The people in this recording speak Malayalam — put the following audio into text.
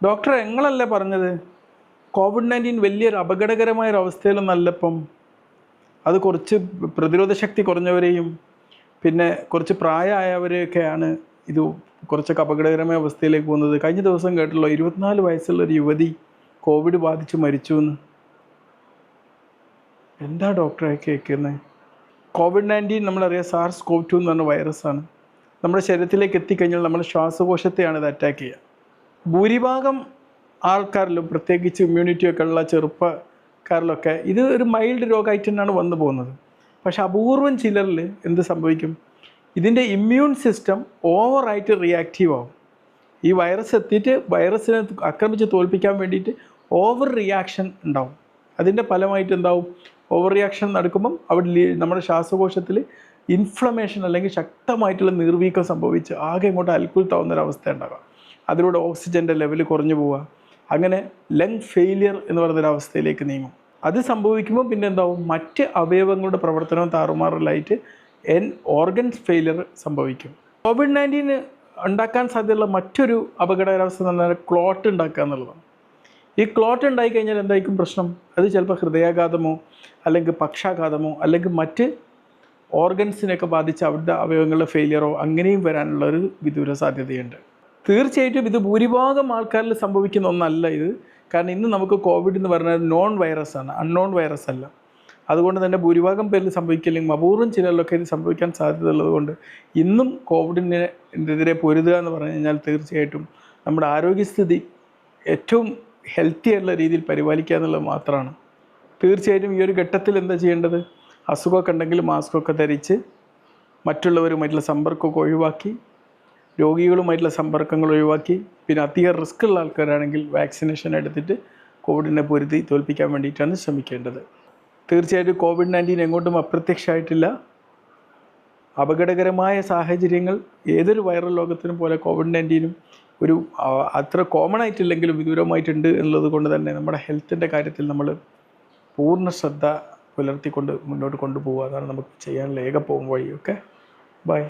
ഡോക്ടർ എങ്ങളല്ലേ പറഞ്ഞത് കോവിഡ്-19 വലിയൊരു അപകടകരമായ അവസ്ഥയിലൊന്നല്ല ഇപ്പം. അത് കുറച്ച് പ്രതിരോധ ശക്തി കുറഞ്ഞവരെയും പിന്നെ കുറച്ച് പ്രായമായവരെയൊക്കെയാണ് ഇത് കുറച്ചൊക്കെ അപകടകരമായ അവസ്ഥയിലേക്ക് പോകുന്നത്. കഴിഞ്ഞ ദിവസം കേട്ടല്ലോ 24 വയസ്സുള്ളൊരു യുവതി കോവിഡ് ബാധിച്ച് മരിച്ചു എന്ന്. എന്താ ഡോക്ടറെ കേൾക്കുന്നത്? കോവിഡ്-19 നമ്മളറിയാം SARS-CoV-2 എന്ന് പറഞ്ഞ വൈറസാണ്. നമ്മുടെ ശരീരത്തിലേക്ക് എത്തിക്കഴിഞ്ഞാൽ നമ്മുടെ ശ്വാസകോശത്തെയാണ് ഇത് അറ്റാക്ക് ചെയ്യുക. ഭൂരിഭാഗം ആൾക്കാരിലും പ്രത്യേകിച്ച് ഇമ്മ്യൂണിറ്റിയൊക്കെ ഉള്ള ചെറുപ്പക്കാരിലൊക്കെ ഇത് ഒരു മൈൽഡ് രോഗമായിട്ട് തന്നെയാണ് വന്നു പോകുന്നത്. പക്ഷെ അപൂർവം ചിലരിൽ എന്ത് സംഭവിക്കും? ഇതിൻ്റെ ഇമ്മ്യൂൺ സിസ്റ്റം ഓവറായിട്ട് റിയാക്റ്റീവ് ആവും. ഈ വൈറസ് എത്തിയിട്ട് വൈറസിനെ ആക്രമിച്ച് തോൽപ്പിക്കാൻ വേണ്ടിയിട്ട് ഓവർ റിയാക്ഷൻ ഉണ്ടാവും. അതിൻ്റെ ഫലമായിട്ട് എന്താവും? ഓവർ റിയാക്ഷൻ നടക്കുമ്പം അവിടെ നമ്മുടെ ശ്വാസകോശത്തിൽ ഇൻഫ്ലമേഷൻ അല്ലെങ്കിൽ ശക്തമായിട്ടുള്ള നീർവീക്കം സംഭവിച്ച് ആകെ ഇങ്ങോട്ട് അൽക്കുലത്താവുന്നൊരവസ്ഥ ഉണ്ടാകുക. അതിലൂടെ ഓക്സിജൻ്റെ ലെവൽ കുറഞ്ഞു പോവുക. അങ്ങനെ ലങ് ഫെയിലിയർ എന്ന് പറയുന്നൊരവസ്ഥയിലേക്ക് നീങ്ങും. അത് സംഭവിക്കുമ്പോൾ പിന്നെ എന്താവും? മറ്റ് അവയവങ്ങളുടെ പ്രവർത്തനവും താറുമാറിലായിട്ട് ഓർഗൻസ് ഫെയിലിയർ സംഭവിക്കും. കോവിഡ്-19 ഉണ്ടാക്കാൻ സാധ്യതയുള്ള മറ്റൊരു അപകടകരാവസ്ഥ എന്ന് പറഞ്ഞാൽ ക്ലോട്ട് ഉണ്ടാക്കുക എന്നുള്ളതാണ്. ഈ ക്ലോട്ട് ഉണ്ടായിക്കഴിഞ്ഞാൽ എന്തായിരിക്കും പ്രശ്നം? അത് ചിലപ്പോൾ ഹൃദയാഘാതമോ അല്ലെങ്കിൽ പക്ഷാഘാതമോ അല്ലെങ്കിൽ മറ്റ് ഓർഗൻസിനെയൊക്കെ ബാധിച്ച് അവരുടെ അവയവങ്ങളുടെ ഫെയിലിയറോ അങ്ങനെയും വരാനുള്ള ഒരു വിദൂര സാധ്യതയുണ്ട്. തീർച്ചയായിട്ടും ഇത് ഭൂരിഭാഗം ആൾക്കാരിൽ സംഭവിക്കുന്ന ഒന്നല്ല ഇത്. കാരണം ഇന്ന് നമുക്ക് കോവിഡ് എന്ന് പറഞ്ഞാൽ നോൺ വൈറസാണ്, അൺനോൺ വൈറസ് അല്ല. അതുകൊണ്ട് തന്നെ ഭൂരിഭാഗം പേരിൽ സംഭവിക്കില്ലെങ്കിൽ അപൂർവം ചിലരിലൊക്കെ ഇത് സംഭവിക്കാൻ സാധ്യതയുള്ളത് കൊണ്ട് ഇന്നും കോവിഡിനെതിരെ പൊരുതുക എന്ന് പറഞ്ഞു കഴിഞ്ഞാൽ തീർച്ചയായിട്ടും നമ്മുടെ ആരോഗ്യസ്ഥിതി ഏറ്റവും ഹെൽത്തി ആയിട്ടുള്ള രീതിയിൽ പരിപാലിക്കുക എന്നുള്ളത് മാത്രമാണ്. തീർച്ചയായിട്ടും ഈ ഒരു ഘട്ടത്തിൽ എന്താ ചെയ്യേണ്ടത്? അസുഖമൊക്കെ ഉണ്ടെങ്കിൽ മാസ്കൊക്കെ ധരിച്ച് മറ്റുള്ളവരുമായിട്ടുള്ള സമ്പർക്കമൊക്കെ ഒഴിവാക്കി രോഗികളുമായിട്ടുള്ള സമ്പർക്കങ്ങൾ ഒഴിവാക്കി പിന്നെ അധികം റിസ്ക് ഉള്ള ആൾക്കാരാണെങ്കിൽ വാക്സിനേഷൻ എടുത്തിട്ട് കോവിഡിനെ പൊരുതി തോൽപ്പിക്കാൻ വേണ്ടിയിട്ടാണ് ശ്രമിക്കേണ്ടത്. തീർച്ചയായിട്ടും കോവിഡ്-19 എങ്ങോട്ടും അപ്രത്യക്ഷമായിട്ടില്ല. അപകടകരമായ സാഹചര്യങ്ങൾ ഏതൊരു വൈറൽ ലോകത്തിനും പോലെ കോവിഡ്-19 ഒരു അത്ര കോമൺ ആയിട്ടില്ലെങ്കിലും വിദൂരമായിട്ടുണ്ട് എന്നുള്ളത് കൊണ്ട് തന്നെ നമ്മുടെ ഹെൽത്തിൻ്റെ കാര്യത്തിൽ നമ്മൾ പൂർണ്ണ ശ്രദ്ധ പുലർത്തിക്കൊണ്ട് മുന്നോട്ട് കൊണ്ടുപോകുക. അതാണ് നമുക്ക് ചെയ്യാനുള്ള ഏക പോകും വഴി. Okay, by.